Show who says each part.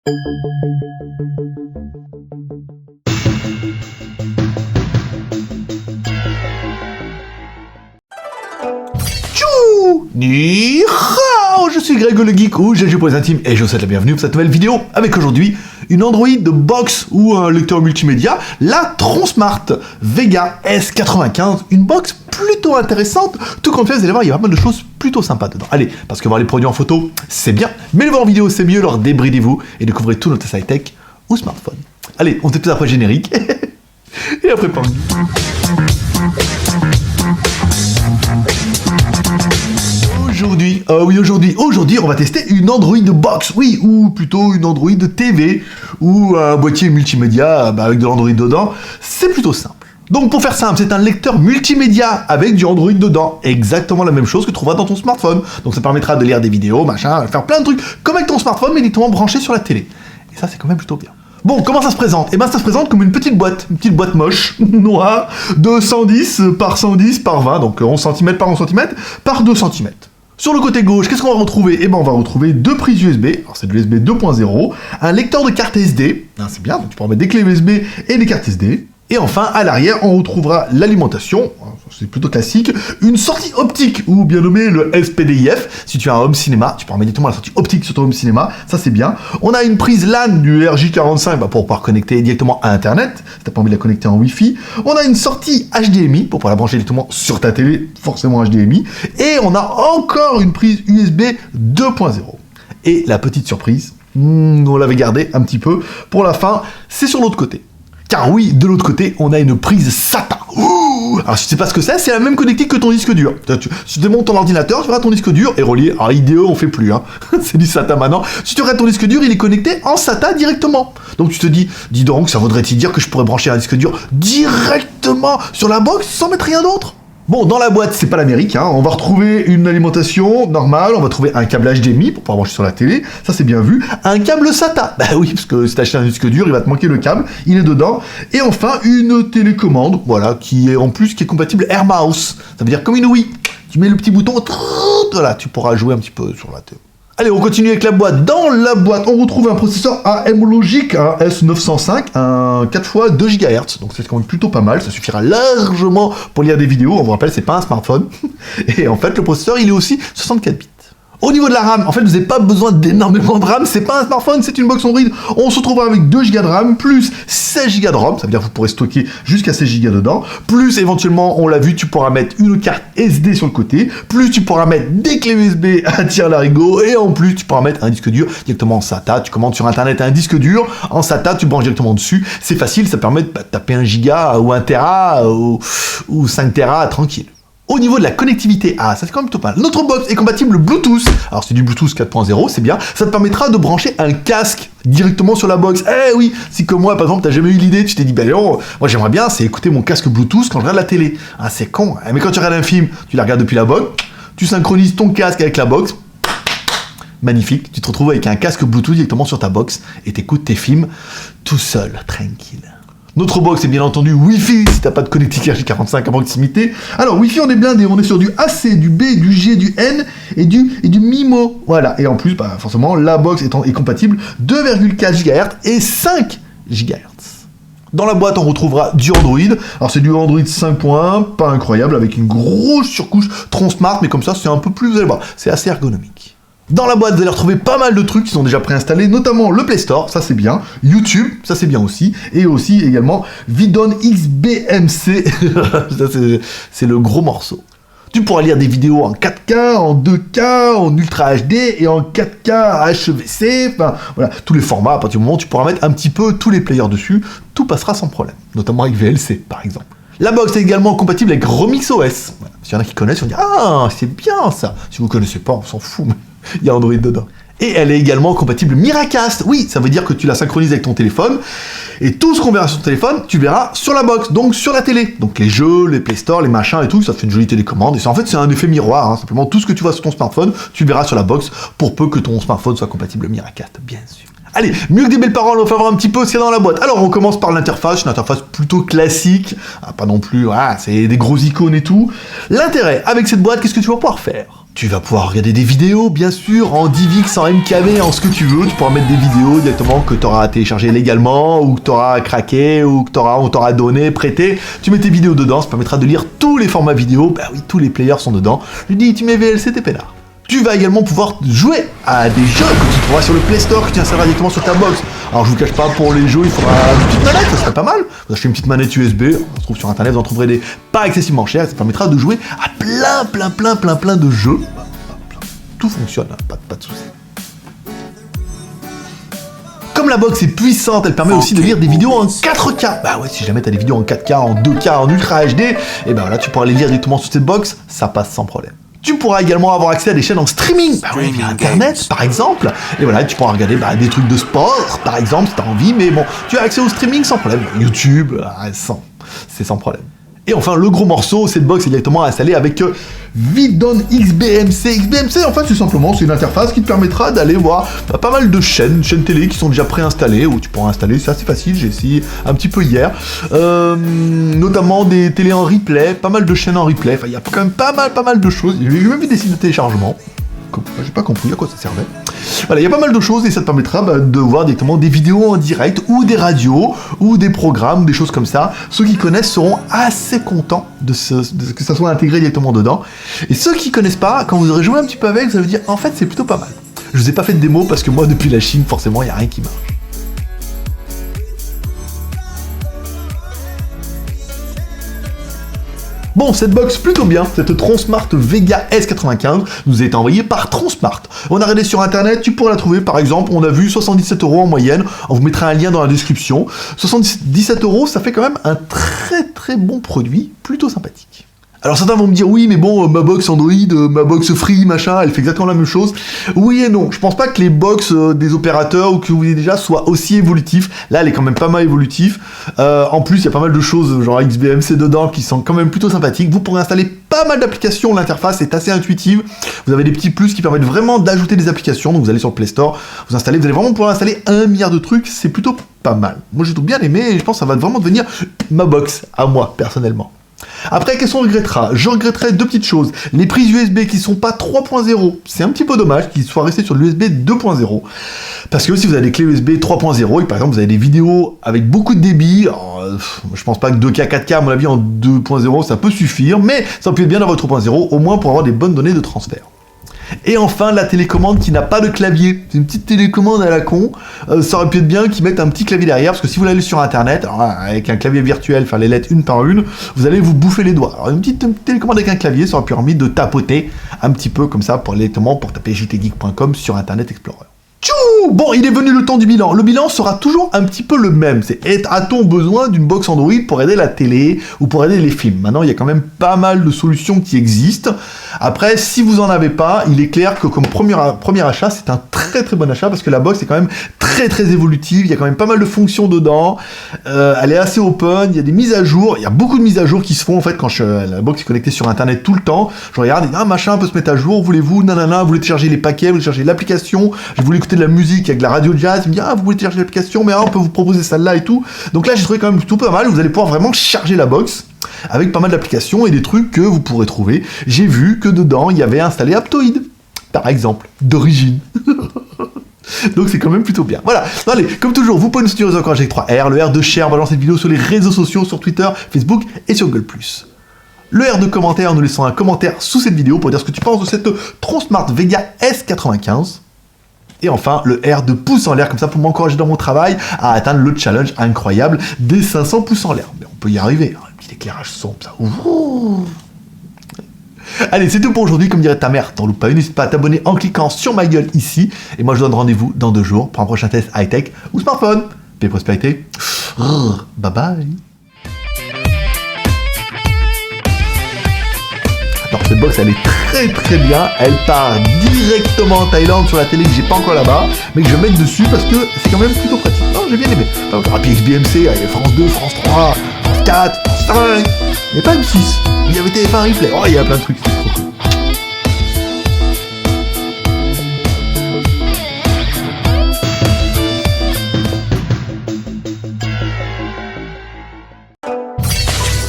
Speaker 1: Ni hao, je suis Greg le Geek ou GG pour les intimes et je vous souhaite la bienvenue pour cette nouvelle vidéo avec aujourd'hui une Android box ou un lecteur multimédia, la Tronsmart Vega S95, une box plutôt intéressante, tout compte fait, vous allez voir, il y a pas mal de choses plutôt sympas dedans. Allez, parce que voir les produits en photo, c'est bien, mais les voir en vidéo, c'est mieux, alors débridez-vous et découvrez tout notre high-tech ou smartphone. Allez, on se fait plus après le générique, et après pas. Aujourd'hui, on va tester une Android Box, oui, ou plutôt une Android TV, ou un boîtier multimédia avec de l'Android dedans. C'est plutôt simple. Donc pour faire simple, c'est un lecteur multimédia avec du Android dedans. Exactement la même chose que tu trouveras dans ton smartphone. Donc ça permettra de lire des vidéos, machin, faire plein de trucs, comme avec ton smartphone, mais directement branché sur la télé. Et ça, c'est quand même plutôt bien. Bon, comment ça se présente? Eh ben, ça se présente comme une petite boîte moche, noire, de 110 par 110 par 20, donc 11 cm par 11 cm par 2 cm. Sur le côté gauche, qu'est-ce qu'on va retrouver? Eh ben, on va retrouver deux prises USB, alors c'est de l'USB 2.0, un lecteur de carte SD, c'est bien, donc tu pourras mettre des clés USB et des cartes SD, et enfin, à l'arrière, on retrouvera l'alimentation, c'est plutôt classique, une sortie optique, ou bien nommé le SPDIF, si tu as un home cinéma, tu pourras mettre directement la sortie optique sur ton home cinéma, ça c'est bien. On a une prise LAN du RJ45 pour pouvoir connecter directement à Internet, si t'as pas envie de la connecter en Wi-Fi. On a une sortie HDMI, pour pouvoir la brancher directement sur ta télé, forcément HDMI. Et on a encore une prise USB 2.0. Et la petite surprise, on l'avait gardée un petit peu pour la fin, c'est sur l'autre côté. Car oui, de l'autre côté, on a une prise SATA. Ouh, alors, je sais pas ce que c'est la même connectique que ton disque dur. Si tu démontes ton ordinateur, tu verras ton disque dur est relié. Alors, IDE, on fait plus, c'est du SATA maintenant. Si tu regardes ton disque dur, il est connecté en SATA directement. Donc, tu te dis donc, ça voudrait-il dire que je pourrais brancher un disque dur directement sur la box sans mettre rien d'autre? Bon, dans la boîte, c'est pas l'Amérique, on va retrouver une alimentation normale, on va trouver un câble HDMI pour pouvoir brancher sur la télé, ça c'est bien vu, un câble SATA, bah oui, parce que si t'achètes un disque dur, il va te manquer le câble, il est dedans, et enfin, une télécommande, voilà, qui est compatible AirMouse, ça veut dire comme une Wii, tu mets le petit bouton, voilà, tu pourras jouer un petit peu sur la télé. Allez, on continue avec la boîte. Dans la boîte, on retrouve un processeur AM Logic, un S905, un 4x 2 GHz. Donc c'est quand même plutôt pas mal, ça suffira largement pour lire des vidéos. On vous rappelle, c'est pas un smartphone. Et en fait, le processeur, il est aussi 64 bits. Au niveau de la RAM, en fait, vous n'avez pas besoin d'énormément de RAM, c'est pas un smartphone, c'est une box Android. On se retrouvera avec 2 Go de RAM, plus 16 Go de ROM, ça veut dire que vous pourrez stocker jusqu'à 16 Go dedans, plus éventuellement, on l'a vu, tu pourras mettre une carte SD sur le côté, plus tu pourras mettre des clés USB à tire-larigot, et en plus, tu pourras mettre un disque dur directement en SATA. Tu commandes sur Internet un disque dur, en SATA, tu branches directement dessus, c'est facile, ça permet de taper 1 Go ou 1 Tera ou 5 Tera tranquille. Au niveau de la connectivité, ça c'est quand même plutôt pas mal. Notre box est compatible Bluetooth. Alors c'est du Bluetooth 4.0, c'est bien. Ça te permettra de brancher un casque directement sur la box. Eh oui, si comme moi, par exemple, t'as jamais eu l'idée, tu t'es dit, non, moi j'aimerais bien, c'est écouter mon casque Bluetooth quand je regarde la télé. C'est con. Mais quand tu regardes un film, tu la regardes depuis la box, tu synchronises ton casque avec la box. Magnifique, tu te retrouves avec un casque Bluetooth directement sur ta box et t'écoutes tes films tout seul, tranquille. Notre box est bien entendu Wi-Fi, si t'as pas de connectique RJ45 à proximité. Alors Wi-Fi, on est blindé, on est sur du AC, du B, du G, du N et du MIMO. Voilà, et en plus, forcément, la box est compatible 2,4 GHz et 5 GHz. Dans la boîte, on retrouvera du Android. Alors c'est du Android 5.1, pas incroyable, avec une grosse surcouche Tronsmart, mais comme ça, c'est un peu plus, vous allez voir, c'est assez ergonomique. Dans la boîte, vous allez retrouver pas mal de trucs qui sont déjà préinstallés, notamment le Play Store, ça c'est bien, YouTube, ça c'est bien aussi, et aussi également Vidon XBMC, ça c'est le gros morceau. Tu pourras lire des vidéos en 4K, en 2K, en Ultra HD et en 4K HEVC, enfin voilà, tous les formats, à partir du moment où tu pourras mettre un petit peu tous les players dessus, tout passera sans problème, notamment avec VLC par exemple. La box est également compatible avec Remix OS. Voilà. S'il y en a qui connaissent, ils vont dire c'est bien ça. Si vous ne connaissez pas, on s'en fout, mais il y a Android dedans. Et elle est également compatible Miracast. Oui, ça veut dire que tu la synchronises avec ton téléphone. Et tout ce qu'on verra sur ton téléphone, tu verras sur la box, donc sur la télé. Donc les jeux, les Play Store, les machins et tout, ça fait une jolie télécommande. Et en fait, c'est un effet miroir. Simplement, tout ce que tu vois sur ton smartphone, tu le verras sur la box, pour peu que ton smartphone soit compatible Miracast, bien sûr. Allez, mieux que des belles paroles, on va voir un petit peu ce qu'il y a dans la boîte. Alors, on commence par l'interface, une interface plutôt classique. Pas non plus, voilà, c'est des gros icônes et tout. L'intérêt, avec cette boîte, qu'est-ce que tu vas pouvoir faire ? Tu vas pouvoir regarder des vidéos, bien sûr, en DivX, en MKV, en ce que tu veux. Tu pourras mettre des vidéos directement que tu auras téléchargées légalement, ou que tu auras craqué, ou que on t'aura donné, prêté. Tu mets tes vidéos dedans, ça permettra de lire tous les formats vidéo. Bah oui, tous les players sont dedans. Je dis, tu mets VLC, t'es peinard. Tu vas également pouvoir jouer à des jeux que tu trouveras sur le Play Store, que tu installeras directement sur ta box. Alors je vous cache pas, pour les jeux, il faudra une petite manette, ça serait pas mal. Vous achetez une petite manette USB, on se trouve sur internet, vous en trouverez des pas excessivement chers, ça permettra de jouer à plein de jeux. Tout fonctionne, pas de soucis. Comme la box est puissante, elle permet aussi de lire des vidéos en 4K. Bah ouais, si jamais t'as des vidéos en 4K, en 2K, en Ultra HD, et ben là tu pourras les lire directement sur cette box, ça passe sans problème. Tu pourras également avoir accès à des chaînes en streaming, bah ouais, via internet par exemple, et voilà, tu pourras regarder des trucs de sport par exemple si t'as envie, mais bon, tu as accès au streaming sans problème, YouTube, c'est sans problème. Et enfin, le gros morceau, cette box est directement installée avec Vidon XBMC. XBMC, en fait, c'est une interface qui te permettra d'aller voir pas mal de chaînes télé qui sont déjà préinstallées, ou tu pourras installer, c'est assez facile, j'ai essayé un petit peu hier, notamment des télés en replay, pas mal de chaînes en replay, enfin, il y a quand même pas mal de choses, j'ai même vu des sites de téléchargement. J'ai pas compris à quoi ça servait. Voilà, il y a pas mal de choses et ça te permettra de voir directement des vidéos en direct ou des radios ou des programmes, des choses comme ça. Ceux qui connaissent seront assez contents de que ça soit intégré directement dedans. Et ceux qui connaissent pas, quand vous aurez joué un petit peu avec, vous allez vous dire en fait c'est plutôt pas mal. Je vous ai pas fait de démo parce que moi depuis la Chine, forcément, il n'y a rien qui marche. Bon, cette box plutôt bien, cette Tronsmart Vega S95 nous a été envoyée par Tronsmart. On a regardé sur internet, tu pourras la trouver par exemple, on a vu 77 € en moyenne, on vous mettra un lien dans la description. 77 €, ça fait quand même un très bon produit, plutôt sympathique. Alors certains vont me dire oui mais bon ma box Android, ma box Free machin, elle fait exactement la même chose. Oui et non, je pense pas que les box des opérateurs ou que vous avez déjà soient aussi évolutifs. Là elle est quand même pas mal évolutive. En plus il y a pas mal de choses genre XBMC dedans qui sont quand même plutôt sympathiques. Vous pourrez installer pas mal d'applications, l'interface est assez intuitive. Vous avez des petits plus qui permettent vraiment d'ajouter des applications. Donc vous allez sur le Play Store, vous installez, vous allez vraiment pouvoir installer 1 milliard de trucs, c'est plutôt pas mal. Moi j'ai tout bien aimé et je pense que ça va vraiment devenir ma box à moi personnellement. Après, qu'est-ce qu'on regrettera ? Je regretterai 2 petites choses. Les prises USB qui sont pas 3.0, c'est un petit peu dommage qu'ils soient restés sur l'USB 2.0. Parce que si vous avez des clés USB 3.0 et par exemple vous avez des vidéos avec beaucoup de débit, alors, je pense pas que 2K, 4K à mon avis en 2.0 ça peut suffire, mais ça peut être bien d'avoir 3.0 au moins pour avoir des bonnes données de transfert. Et enfin, la télécommande qui n'a pas de clavier. C'est une petite télécommande à la con. Ça aurait pu être bien qu'ils mettent un petit clavier derrière, parce que si vous l'allez sur internet, alors, avec un clavier virtuel, faire les lettres une par une, vous allez vous bouffer les doigts. Alors une petite télécommande avec un clavier, ça aurait permis de tapoter un petit peu comme ça pour taper jtgeek.com sur Internet Explorer. Tchou ! Bon, il est venu le temps du bilan. Le bilan sera toujours un petit peu le même. A-t-on besoin d'une box Android pour aider la télé ou pour aider les films ? Maintenant, il y a quand même pas mal de solutions qui existent. Après, si vous en avez pas, il est clair que comme premier achat, c'est un très bon achat parce que la box est quand même très évolutive. Il y a quand même pas mal de fonctions dedans. Elle est assez open. Il y a des mises à jour. Il y a beaucoup de mises à jour qui se font en fait quand la box est connectée sur Internet tout le temps. Je regarde, machin peut se mettre à jour. Voulez-vous, vous voulez télécharger les paquets, vous voulez télécharger l'application. Je voulais écouter de la musique avec la radio jazz, il me dit vous voulez télécharger l'application, mais on peut vous proposer celle-là et tout. Donc là j'ai trouvé quand même plutôt pas mal, vous allez pouvoir vraiment charger la box avec pas mal d'applications et des trucs que vous pourrez trouver. J'ai vu que dedans il y avait installé Aptoid, par exemple, d'origine. Donc c'est quand même plutôt bien. Voilà, allez, comme toujours, vous pouvez nous soutenir encore avec 3R, le R de share, on va lancer cette vidéo sur les réseaux sociaux, sur Twitter, Facebook et sur Google+. Le R de commentaire, nous laissons un commentaire sous cette vidéo pour dire ce que tu penses de cette Tronsmart Vega S95. Et enfin, le R de pouce en l'air, comme ça pour m'encourager dans mon travail à atteindre le challenge incroyable des 500 pouces en l'air. Mais on peut y arriver, hein, un petit éclairage sombre, ça. Ouh. Allez, c'est tout pour aujourd'hui. Comme dirait ta mère, t'en loupes pas une. N'hésite pas à t'abonner en cliquant sur ma gueule ici. Et moi, je vous donne rendez-vous dans 2 jours pour un prochain test high-tech ou smartphone. Paix et prospérité. Bye bye. Alors cette box elle est très bien, elle part directement en Thaïlande sur la télé que j'ai pas encore là-bas, mais que je vais mettre dessus parce que c'est quand même plutôt pratique. Non, j'ai bien aimé. Alors, puis XBMC, il y avait France 2, France 3, France 4, France 5, il n'y a pas M6, il y avait TF1 Replay, il y a plein de trucs.